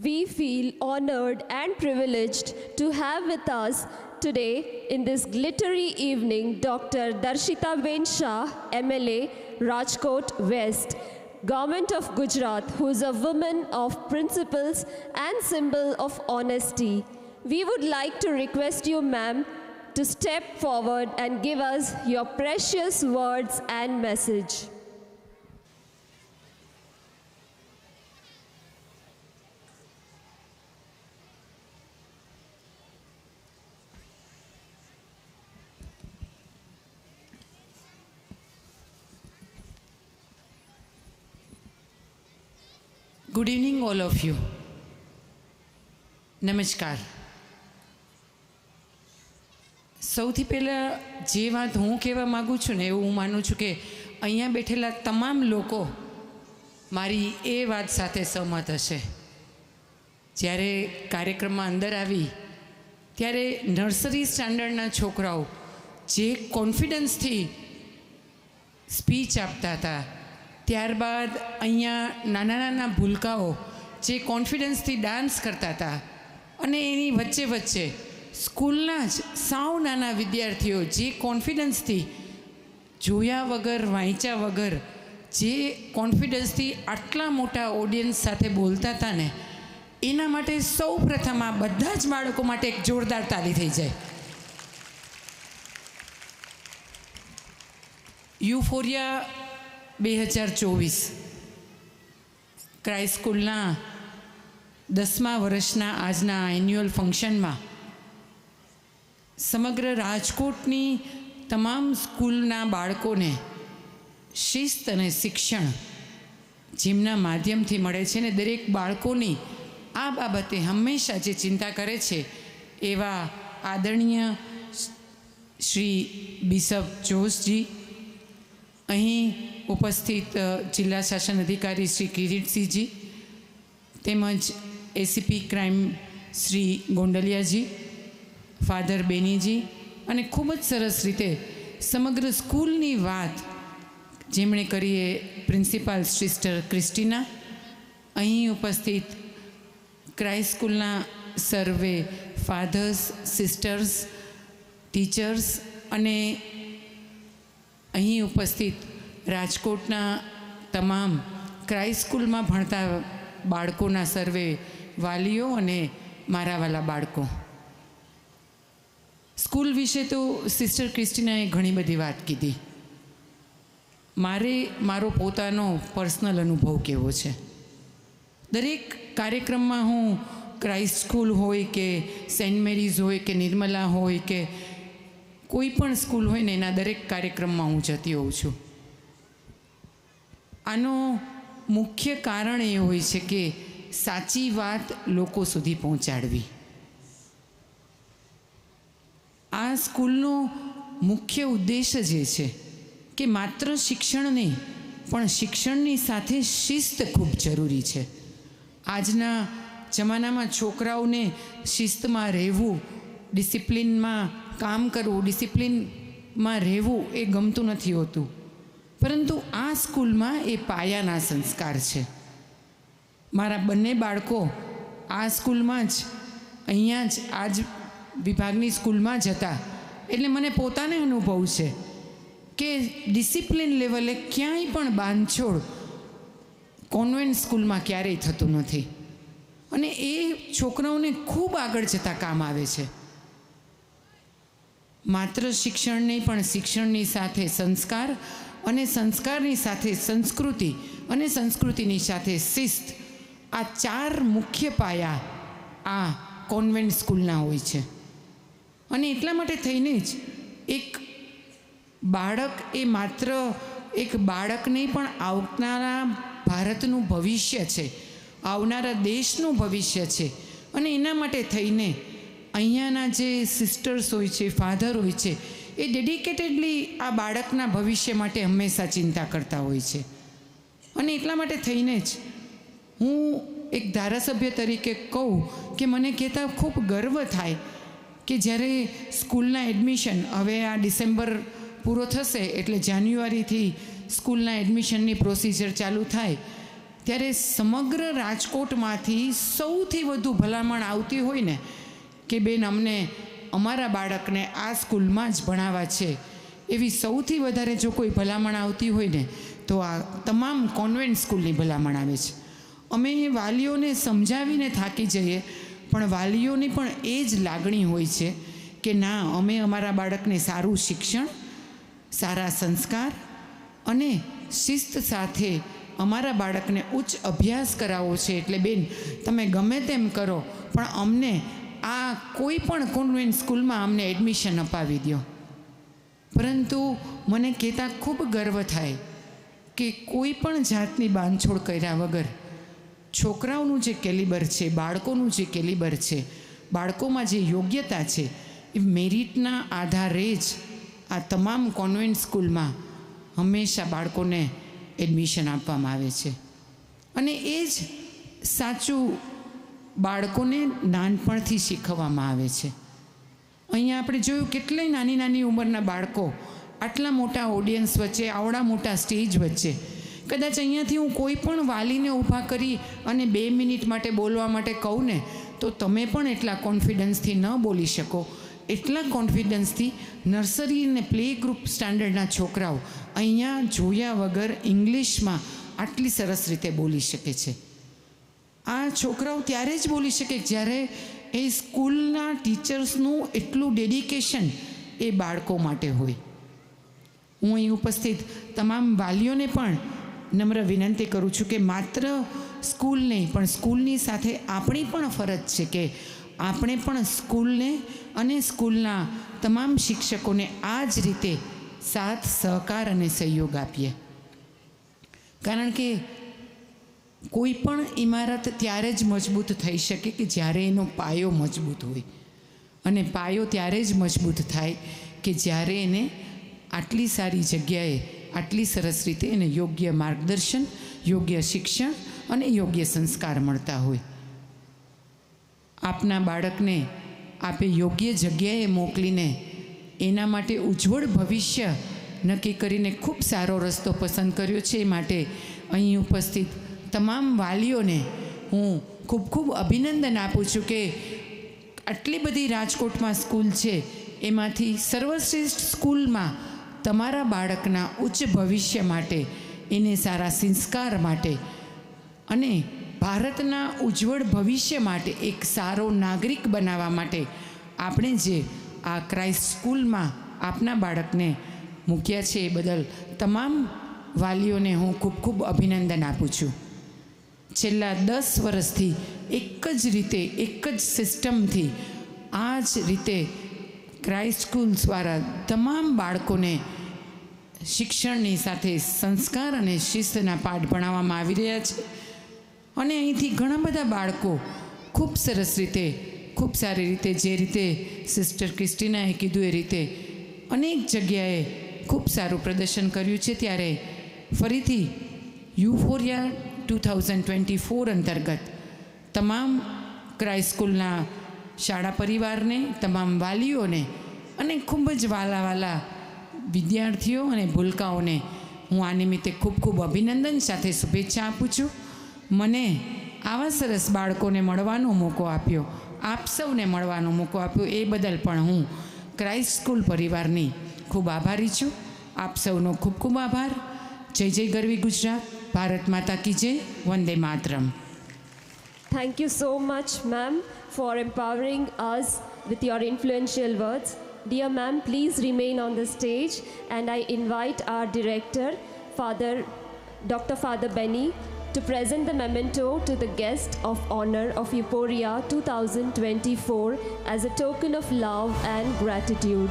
We feel honored and privileged to have with us today in this glittery evening Dr. Darshitaben Shah, MLA, Rajkot West, Government of Gujarat, who is a woman of principles and symbol of honesty. We would like to request you, ma'am, to step forward and give us your precious words and message. Good evening, all of you. નમસ્કાર. સૌથી પહેલાં જે વાત હું કહેવા માગું છું ને એવું હું માનું છું કે અહીંયા બેઠેલા તમામ લોકો મારી એ વાત સાથે સહમત હશે. જ્યારે કાર્યક્રમમાં અંદર આવી ત્યારે નર્સરી સ્ટાન્ડર્ડના છોકરાઓ જે કોન્ફિડન્સથી સ્પીચ આપતા હતા, ત્યારબાદ અહીંયા નાના નાના ભૂલકાઓ જે કોન્ફિડન્સથી ડાન્સ કરતા હતા અને એની વચ્ચે વચ્ચે સ્કૂલના જ સાવ નાના વિદ્યાર્થીઓ જે કોન્ફિડન્સથી જોયા વગર વાંચ્યા વગર જે કોન્ફિડન્સથી આટલા મોટા ઓડિયન્સ સાથે બોલતા હતા ને, એના માટે સૌ પ્રથમ આ બધા જ બાળકો માટે એક જોરદાર તાળી થઈ જાય. યુફોરિયા 2024 ક્રાઇસ્ટ સ્કૂલના 10મા વર્ષના આજના એન્યુઅલ ફંક્શનમાં સમગ્ર રાજકોટની તમામ સ્કૂલના બાળકોને શિસ્ત અને શિક્ષણ જેમના માધ્યમથી મળે છે ને દરેક બાળકોની આ બાબતે હંમેશા જે ચિંતા કરે છે એવા આદરણીય શ્રી બિશપ જોશજી, અહીં ઉપસ્થિત જિલ્લા શાસન અધિકારી શ્રી કિરીટસિંહજી, તેમજ એસીપી ક્રાઇમ શ્રી ગોંડલિયાજી, ફાધર બેનીજી, અને ખૂબ જ સરસ રીતે સમગ્ર સ્કૂલની વાત જેમણે કરી એ પ્રિન્સિપાલ સિસ્ટર ક્રિસ્ટીના, અહીં ઉપસ્થિત ક્રાઇસ્ટ સ્કૂલના સર્વે ફાધર્સ, સિસ્ટર્સ, ટીચર્સ અને અહીં ઉપસ્થિત રાજકોટના તમામ ક્રાઇસ્ટ સ્કૂલમાં ભણતા બાળકોના સર્વે વાલીઓ અને મારા વાલા બાળકો. સ્કૂલ વિશે તો સિસ્ટર ક્રિસ્ટીનાએ ઘણી બધી વાત કીધી. મારો પોતાનો પર્સનલ અનુભવ કેવો છે. દરેક કાર્યક્રમમાં હું ક્રાઇસ્ટ સ્કૂલ હોય કે સેન્ટ મેરીઝ હોય કે નિર્મલા હોય કે કોઈ પણ સ્કૂલ હોય ને એના દરેક કાર્યક્રમમાં હું જતી હોઉં છું. આનો મુખ્ય કારણ એ હોય છે કે સાચી વાત લોકો સુધી પહોંચાડવી. આ સ્કૂલનો મુખ્ય ઉદ્દેશ જ એ છે કે માત્ર શિક્ષણ નહીં પણ શિક્ષણની સાથે શિસ્ત ખૂબ જરૂરી છે. આજના જમાનામાં છોકરાઓને શિસ્તમાં રહેવું, ડિસિપ્લિનમાં કામ કરવું, ડિસિપ્લિનમાં રહેવું એ ગમતું નથી હોતું, પરંતુ આ સ્કૂલમાં એ પાયાના સંસ્કાર છે. મારા બંને બાળકો આ સ્કૂલમાં જ અહીંયા જ આ જ વિભાગની સ્કૂલમાં જ હતા, એટલે મને પોતાને અનુભવ છે કે ડિસિપ્લિન લેવલે ક્યાંય પણ બાંધછોડ કોન્વેન્ટ સ્કૂલમાં ક્યારેય થતું નથી અને એ છોકરાઓને ખૂબ આગળ જતાં કામ આવે છે. માત્ર શિક્ષણ નહીં પણ શિક્ષણની સાથે સંસ્કાર અને સંસ્કારની સાથે સંસ્કૃતિ અને સંસ્કૃતિની સાથે શિસ્ત, આ 4 મુખ્ય પાયા આ કોન્વેન્ટ સ્કૂલના હોય છે. અને એટલા માટે થઈને જ એક બાળક એ માત્ર એક બાળક નહીં પણ આવનારા ભારતનું ભવિષ્ય છે, આવનારા દેશનું ભવિષ્ય છે. અને એના માટે થઈને અહીંયાના જે સિસ્ટર્સ હોય છે, ફાધર હોય છે, એ ડેડિકેટેડલી આ બાળકના ભવિષ્ય માટે હંમેશા ચિંતા કરતા હોય છે. અને એટલા માટે થઈને જ હું એક ધારાસભ્ય તરીકે કહું કે મને કહેતા ખૂબ ગર્વ થાય કે જ્યારે સ્કૂલના એડમિશન, હવે આ ડિસેમ્બર પૂરો થશે એટલે જાન્યુઆરીથી સ્કૂલના એડમિશનની પ્રોસિજર ચાલુ થાય, ત્યારે સમગ્ર રાજકોટમાંથી સૌથી વધુ ભલામણ આવતી હોય ને કે બેન અમને અમારા બાળકને આ સ્કૂલમાં જ ભણાવવા છે, એવી સૌથી વધારે જો કોઈ ભલામણ આવતી હોય ને તો આ તમામ કોન્વેન્ટ સ્કૂલની ભલામણ આવે છે. અમે વાલીઓને સમજાવીને થાકી જઈએ, પણ વાલીઓની પણ એ જ લાગણી હોય છે કે ના, અમે અમારા બાળકને સારું શિક્ષણ, સારા સંસ્કાર અને શિસ્ત સાથે અમારા બાળકને ઉચ્ચ અભ્યાસ કરાવવો છે. એટલે બેન તમે ગમે તેમ કરો પણ અમને આ કોઈ પણ કોન્વેન્ટ સ્કૂલમાં અમને એડમિશન અપાવી દો. પરંતુ મને કહેતા ખૂબ ગર્વ થાય કે કોઈ પણ જાતની બાંધછોડ કર્યા વગર છોકરાઓનું જે કેલિબર છે, બાળકોનું જે કેલિબર છે, બાળકોમાં જે યોગ્યતા છે, એ મેરિટના આધારે જ આ તમામ કોન્વેન્ટ સ્કૂલમાં હંમેશા બાળકોને એડમિશન આપવામાં આવે છે. અને એ જ સાચું બાળકોને નાનપણથી શીખવવામાં આવે છે. અહીંયા આપણે જોયું કેટલાય નાની નાની ઉંમરના બાળકો આટલા મોટા ઓડિયન્સ વચ્ચે, આવડા મોટા સ્ટેજ વચ્ચે, કદાચ અહીંયાથી હું કોઈ પણ વાલીને ઊભા કરી અને 2 મિનિટ માટે બોલવા માટે કહું ને તો તમે પણ એટલા કોન્ફિડન્સથી ન બોલી શકો. એટલા કોન્ફિડન્સથી નર્સરી અને પ્લે ગ્રુપ સ્ટાન્ડર્ડના છોકરાઓ અહીંયા જોયા વગર ઇંગ્લિશમાં આટલી સરસ રીતે બોલી શકે છે. આ છોકરાઓ ત્યારે જ બોલી શકે જ્યારે એ સ્કૂલના ટીચર્સનું એટલું ડેડિકેશન એ બાળકો માટે હોય. હું અહીં ઉપસ્થિત તમામ વાલીઓને પણ નમ્ર વિનંતી કરું છું કે માત્ર સ્કૂલ નહીં પણ સ્કૂલની સાથે આપણી પણ ફરજ છે કે આપણે પણ સ્કૂલને અને સ્કૂલના તમામ શિક્ષકોને આ જ રીતે સાથ, સહકાર અને સહયોગ આપીએ. કારણ કે કોઈ પણ ઇમારત ત્યારે જ મજબૂત થઈ શકે કે જ્યારે એનો પાયો મજબૂત હોય, અને પાયો ત્યારે જ મજબૂત થાય કે જ્યારે એને આટલી સારી જગ્યાએ આટલી સરસ રીતે એને યોગ્ય માર્ગદર્શન, યોગ્ય શિક્ષણ અને યોગ્ય સંસ્કાર મળતા હોય. આપના બાળકને આપે યોગ્ય જગ્યાએ મોકલીને એના માટે ઉજ્જવળ ભવિષ્ય નક્કી કરીને ખૂબ સારો રસ્તો પસંદ કર્યો છે. એ માટે અહીં ઉપસ્થિત તમામ વાલીઓને હું ખૂબ ખૂબ અભિનંદન આપું છું કે આટલી બધી રાજકોટમાં સ્કૂલ છે, એમાંથી સર્વશ્રેષ્ઠ સ્કૂલમાં તમારા બાળકના ઉચ્ચ ભવિષ્ય માટે, એને સારા સંસ્કાર માટે અને ભારતના ઉજ્જવળ ભવિષ્ય માટે એક સારો નાગરિક બનાવવા માટે આપણે જે આ ક્રાઇસ્ટ સ્કૂલમાં આપના બાળકને મૂક્યા છે એ બદલ તમામ વાલીઓને હું ખૂબ ખૂબ અભિનંદન આપું છું. છેલ્લા 10 વર્ષથી એક જ રીતે, એક જ સિસ્ટમથી આ જ રીતે ક્રાઇસ્ટ સ્કૂલ દ્વારા તમામ બાળકોને શિક્ષણની સાથે સંસ્કાર અને શિસ્તના પાઠ ભણાવવામાં આવી રહ્યા છે. અને અહીંથી ઘણા બધા બાળકો ખૂબ સરસ રીતે, ખૂબ સારી રીતે, જે રીતે સિસ્ટર ક્રિસ્ટીનાએ કીધું એ રીતે અનેક જગ્યાએ ખૂબ સારું પ્રદર્શન કર્યું છે. ત્યારે ફરીથી યુફોરિયા 2024 અંતર્ગત તમામ ક્રાઇસ્ટ સ્કૂલના શાળા પરિવારને, તમામ વાલીઓને અને ખૂબ જ વાલા વિદ્યાર્થીઓ અને ભૂલકાઓને હું આ નિમિત્તે ખૂબ ખૂબ અભિનંદન સાથે શુભેચ્છા આપું છું. મને આવા સરસ બાળકોને મળવાનો મોકો આપ્યો, આપ સૌને મળવાનો મોકો આપ્યો, એ બદલ પણ હું ક્રાઇસ્ટ સ્કૂલ પરિવારની ખૂબ આભારી છું. આપ સૌનો ખૂબ ખૂબ આભાર. જય જય ગરવી ગુજરાત. ભારત માતા કી જય. Vande Mataram. Thank you so much, ma'am, for empowering us with your influential words. Dear ma'am, please remain on the stage, and I invite our director, Dr. Father Benny, to present the memento to the guest of honor of Euphoria 2024 as a token of love and gratitude.